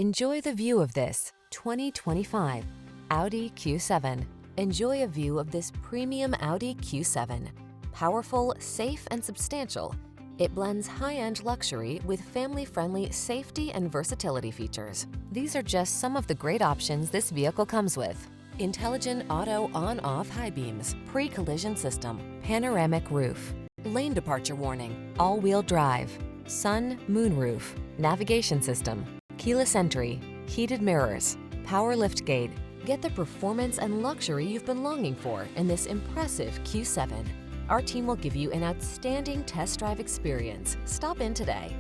Enjoy the view of this 2025 Audi Q7. Enjoy a view of this premium Audi Q7. Powerful, safe, and substantial, it blends high-end luxury with family-friendly safety and versatility features. These are just some of the great options this vehicle comes with: intelligent auto on-off high beams, pre-collision system, panoramic roof, lane departure warning, all-wheel drive, sun moonroof, navigation system, keyless entry, heated mirrors, power liftgate. Get the performance and luxury you've been longing for in this impressive Q7. Our team will give you an outstanding test drive experience. Stop in today.